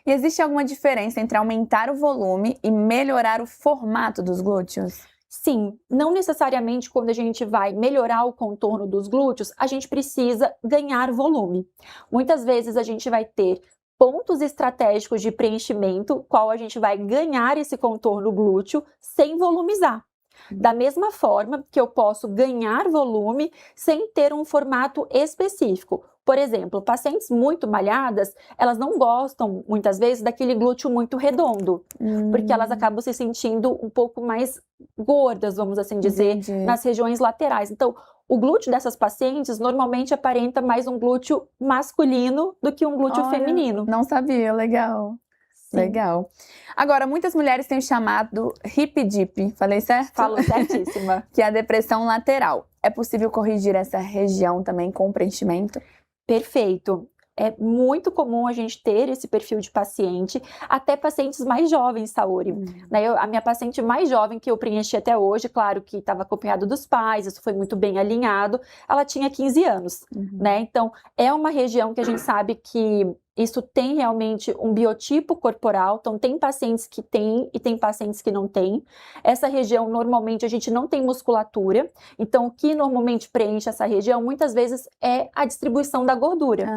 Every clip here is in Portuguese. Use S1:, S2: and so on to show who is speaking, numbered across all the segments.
S1: E existe alguma diferença entre aumentar o volume e melhorar o formato dos glúteos?
S2: Sim, não necessariamente quando a gente vai melhorar o contorno dos glúteos, a gente precisa ganhar volume. Muitas vezes a gente vai ter pontos estratégicos de preenchimento, qual a gente vai ganhar esse contorno glúteo sem volumizar. Da mesma forma que eu posso ganhar volume sem ter um formato específico. Por exemplo, pacientes muito malhadas, elas não gostam, muitas vezes, daquele glúteo muito redondo, porque elas acabam se sentindo um pouco mais gordas, vamos assim dizer,
S1: Entendi.
S2: nas regiões laterais. Então, o glúteo dessas pacientes normalmente aparenta mais um glúteo masculino do que um glúteo
S1: Olha,
S2: feminino.
S1: não sabia, legal.
S2: Sim.
S1: Legal. Agora, muitas mulheres têm o chamado hip dip, falei certo?
S2: Falou certíssima.
S1: Que é a depressão lateral. É possível corrigir essa região também com preenchimento?
S2: Perfeito. É muito comum a gente ter esse perfil de paciente, até pacientes mais jovens, Saori. Né? A minha paciente mais jovem que eu preenchi até hoje, claro que estava acompanhado dos pais, isso foi muito bem alinhado, ela tinha 15 anos, né? Então, é uma região que a gente sabe que isso tem realmente um biotipo corporal, então tem pacientes que têm e tem pacientes que não têm. Essa região, normalmente, a gente não tem musculatura, então o que normalmente preenche essa região, muitas vezes, é a distribuição da gordura.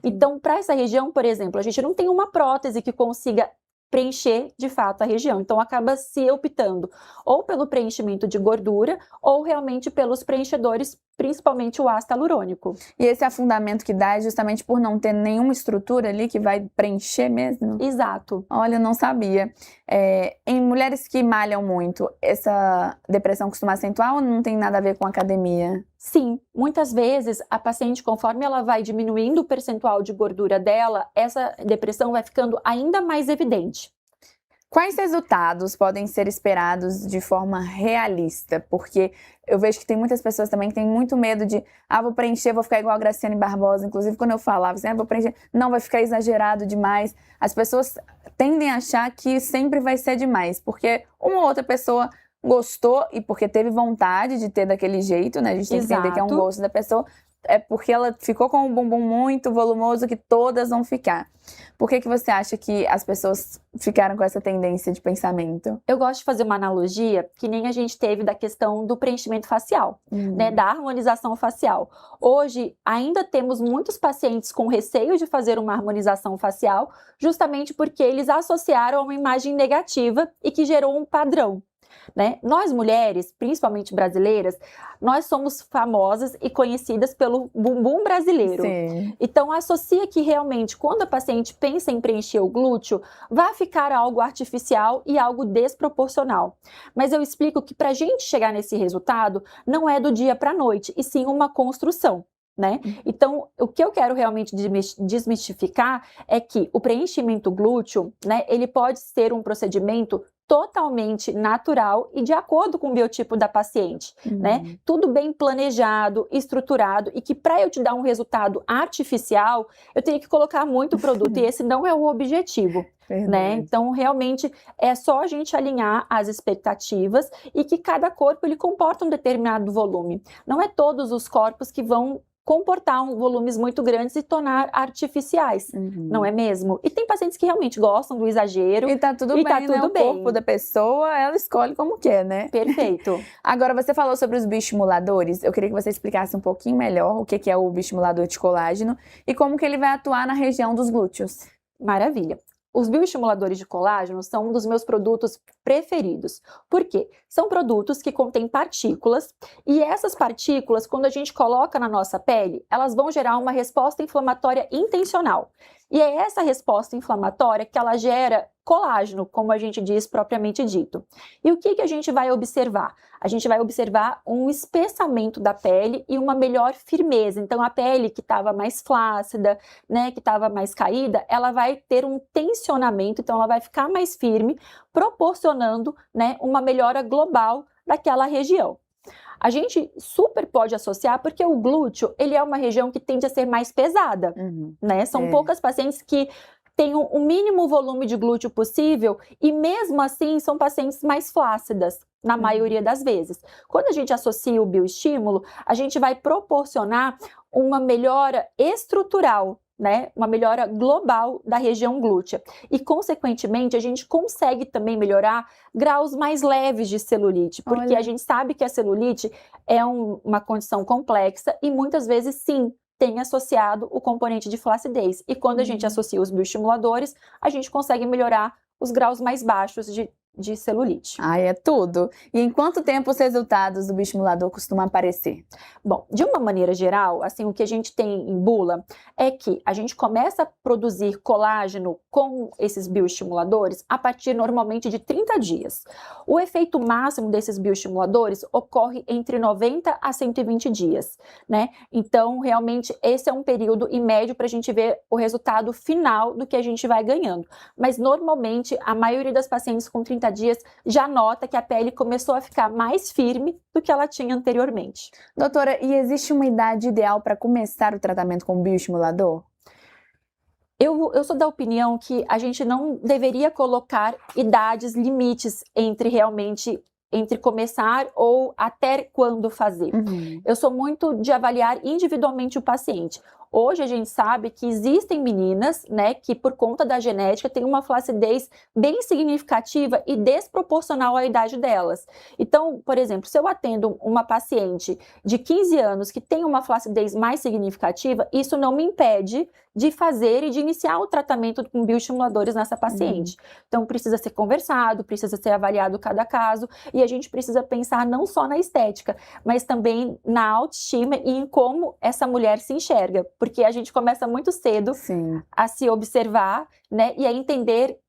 S2: Então, para essa região, por exemplo, a gente não tem uma prótese que consiga preencher de fato a região, então acaba se optando ou pelo preenchimento de gordura ou realmente pelos preenchedores, principalmente o ácido hialurônico.
S1: E esse afundamento que dá é justamente por não ter nenhuma estrutura ali que vai preencher mesmo?
S2: Exato.
S1: Olha, eu não sabia. Em mulheres que malham muito, essa depressão costuma acentuar ou não tem nada a ver com academia?
S2: Sim, muitas vezes a paciente, conforme ela vai diminuindo o percentual de gordura dela, essa depressão vai ficando ainda mais evidente.
S1: Quais resultados podem ser esperados de forma realista? Porque eu vejo que tem muitas pessoas também que têm muito medo de vou preencher, vou ficar igual a Graciane Barbosa. Inclusive, quando eu falava assim, vou preencher, não, vai ficar exagerado demais. As pessoas tendem a achar que sempre vai ser demais, porque uma ou outra pessoa gostou e porque teve vontade de ter daquele jeito, né? A gente tem que entender que é um gosto da pessoa. É porque ela ficou com um bumbum muito volumoso que todas vão ficar. Por que você acha que as pessoas ficaram com essa tendência de pensamento?
S2: Eu gosto de fazer uma analogia que nem a gente teve da questão do preenchimento facial, né, da harmonização facial. Hoje, ainda temos muitos pacientes com receio de fazer uma harmonização facial, justamente porque eles associaram a uma imagem negativa e que gerou um padrão. Né? Nós mulheres, principalmente brasileiras, nós somos famosas e conhecidas pelo bumbum brasileiro.
S1: Sim.
S2: Então associa que realmente quando a paciente pensa em preencher o glúteo, vai ficar algo artificial e algo desproporcional. Mas eu explico que para a gente chegar nesse resultado não é do dia para a noite, e sim uma construção. Né? Então, o que eu quero realmente desmistificar é que o preenchimento glúteo, né, ele pode ser um procedimento totalmente natural e de acordo com o biotipo da paciente, né? Tudo bem planejado, estruturado, e que para eu te dar um resultado artificial, eu tenho que colocar muito produto, e esse não é o objetivo. Né? Então, realmente, é só a gente alinhar as expectativas e que cada corpo ele comporta um determinado volume. Não é todos os corpos que vão comportar volumes muito grandes e tornar artificiais, não é mesmo? E tem pacientes que realmente gostam do exagero.
S1: E tá tudo bem, né? O corpo da pessoa, ela escolhe como quer, né?
S2: Perfeito.
S1: Agora, você falou sobre os bioestimuladores. Eu queria que você explicasse um pouquinho melhor o que é o bioestimulador de colágeno e como que ele vai atuar na região dos glúteos.
S2: Maravilha. Os bioestimuladores de colágeno são um dos meus produtos preferidos. Por quê? São produtos que contêm partículas e essas partículas, quando a gente coloca na nossa pele, elas vão gerar uma resposta inflamatória intencional. E é essa resposta inflamatória que ela gera colágeno, como a gente diz propriamente dito. E o que a gente vai observar? A gente vai observar um espessamento da pele e uma melhor firmeza. Então, a pele que estava mais flácida, né, que estava mais caída, ela vai ter um tensionamento, então ela vai ficar mais firme, proporcionando, né, uma melhora global daquela região. A gente super pode associar porque o glúteo, ele é uma região que tende a ser mais pesada, né? São poucas pacientes que têm o mínimo volume de glúteo possível e mesmo assim são pacientes mais flácidas, na maioria das vezes. Quando a gente associa o bioestímulo, a gente vai proporcionar uma melhora estrutural né, uma melhora global da região glútea. E, consequentemente, a gente consegue também melhorar graus mais leves de celulite, porque
S1: Olha.
S2: a gente sabe que a celulite é uma condição complexa e muitas vezes, sim, tem associado o componente de flacidez. E quando a gente associa os bioestimuladores, a gente consegue melhorar os graus mais baixos de celulite.
S1: Ai, é tudo. E em quanto tempo os resultados do bioestimulador costumam aparecer?
S2: Bom, de uma maneira geral, assim, o que a gente tem em bula é que a gente começa a produzir colágeno com esses bioestimuladores a partir normalmente de 30 dias. O efeito máximo desses bioestimuladores ocorre entre 90 a 120 dias, né? Então, realmente, esse é um período em médio para a gente ver o resultado final do que a gente vai ganhando. Mas, normalmente, a maioria das pacientes com 30 dias já nota que a pele começou a ficar mais firme do que ela tinha anteriormente.
S1: Doutora, e existe uma idade ideal para começar o tratamento com bioestimulador?
S2: Eu sou da opinião que a gente não deveria colocar idades limites entre começar ou até quando fazer. Eu sou muito de avaliar individualmente o paciente. Hoje a gente sabe que existem meninas, né, que por conta da genética têm uma flacidez bem significativa e desproporcional à idade delas. Então, por exemplo, se eu atendo uma paciente de 15 anos que tem uma flacidez mais significativa, isso não me impede de fazer e de iniciar o tratamento com bioestimuladores nessa paciente. Então, precisa ser conversado, precisa ser avaliado cada caso e a gente precisa pensar não só na estética, mas também na autoestima e em como essa mulher se enxerga. Porque a gente começa muito cedo
S1: Sim.
S2: a se observar, né, e a entender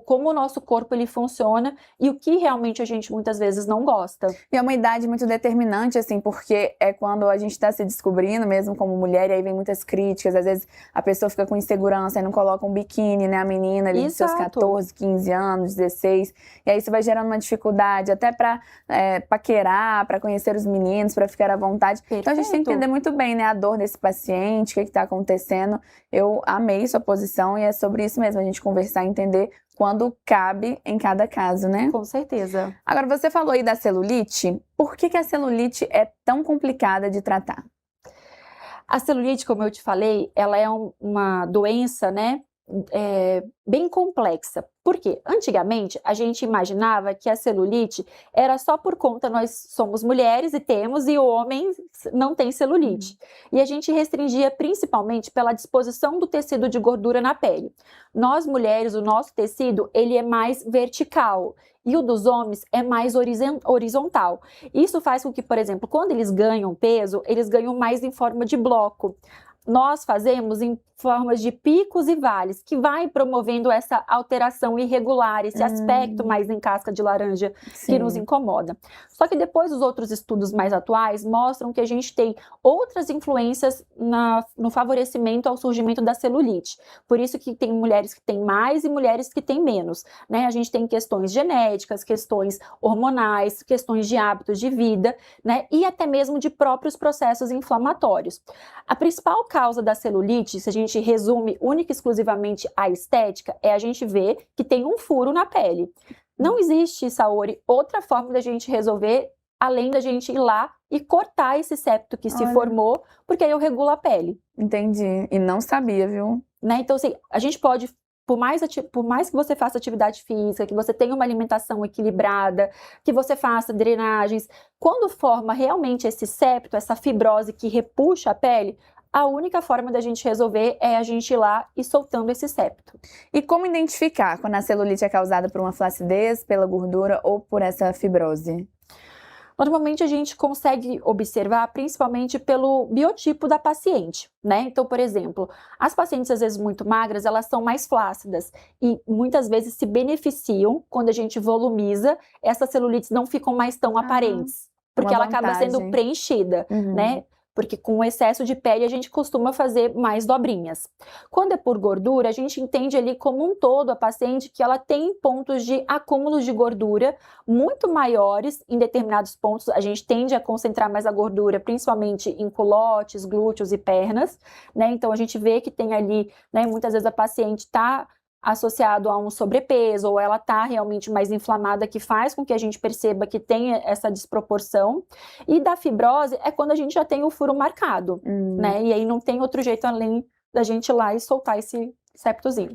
S2: como o nosso corpo ele funciona e o que realmente a gente muitas vezes não gosta.
S1: E é uma idade muito determinante, assim, porque é quando a gente está se descobrindo mesmo como mulher, e aí vem muitas críticas, às vezes a pessoa fica com insegurança e não coloca um biquíni, né, a menina ali de seus 14, 15 anos, 16, e aí isso vai gerando uma dificuldade até para paquerar, para conhecer os meninos, para ficar à vontade.
S2: Perfeito.
S1: Então a gente tem que entender muito bem, né, a dor desse paciente, o que está acontecendo. Eu amei sua posição e é sobre isso mesmo, a gente conversar e entender quando cabe em cada caso, né?
S2: Com certeza.
S1: Agora, você falou aí da celulite. Por que a celulite é tão complicada de tratar?
S2: A celulite, como eu te falei, ela é uma doença, né, bem complexa. Por quê? Antigamente, a gente imaginava que a celulite era só por conta nós somos mulheres e temos, e o homem não tem celulite. E a gente restringia principalmente pela disposição do tecido de gordura na pele. Nós mulheres, o nosso tecido, ele é mais vertical. E o dos homens é mais horizontal. Isso faz com que, por exemplo, quando eles ganham peso, eles ganham mais em forma de bloco. Nós fazemos em formas de picos e vales, que vai promovendo essa alteração irregular, esse aspecto mais em casca de laranja que nos incomoda. Só que depois os outros estudos mais atuais mostram que a gente tem outras influências no favorecimento ao surgimento da celulite. Por isso que tem mulheres que têm mais e mulheres que têm menos, né? A gente tem questões genéticas, questões hormonais, questões de hábitos de vida, né? E até mesmo de próprios processos inflamatórios. A principal causa da celulite, se a gente resume única e exclusivamente a estética, é a gente ver que tem um furo na pele. Não existe, Saori, outra forma da gente resolver, além da gente ir lá e cortar esse septo que se formou, porque aí eu regulo a pele.
S1: Entendi. E não sabia, viu?
S2: Né? Então, assim, a gente pode, por mais que você faça atividade física, que você tenha uma alimentação equilibrada, que você faça drenagens, quando forma realmente esse septo, essa fibrose que repuxa a pele, a única forma da gente resolver é a gente ir lá e soltando esse septo.
S1: E como identificar quando a celulite é causada por uma flacidez, pela gordura ou por essa fibrose?
S2: Normalmente a gente consegue observar principalmente pelo biotipo da paciente, né? Então, por exemplo, as pacientes às vezes muito magras, elas são mais flácidas e muitas vezes se beneficiam quando a gente volumiza, essas celulites não ficam mais tão aparentes, porque ela acaba sendo preenchida, né? Porque com o excesso de pele a gente costuma fazer mais dobrinhas. Quando é por gordura, a gente entende ali como um todo a paciente que ela tem pontos de acúmulos de gordura muito maiores em determinados pontos. A gente tende a concentrar mais a gordura, principalmente em culotes, glúteos e pernas, né? Então a gente vê que tem ali, né, muitas vezes a paciente está associado a um sobrepeso, ou ela está realmente mais inflamada, que faz com que a gente perceba que tem essa desproporção. E da fibrose é quando a gente já tem o furo marcado, né? E aí não tem outro jeito além da gente ir lá e soltar esse septozinho.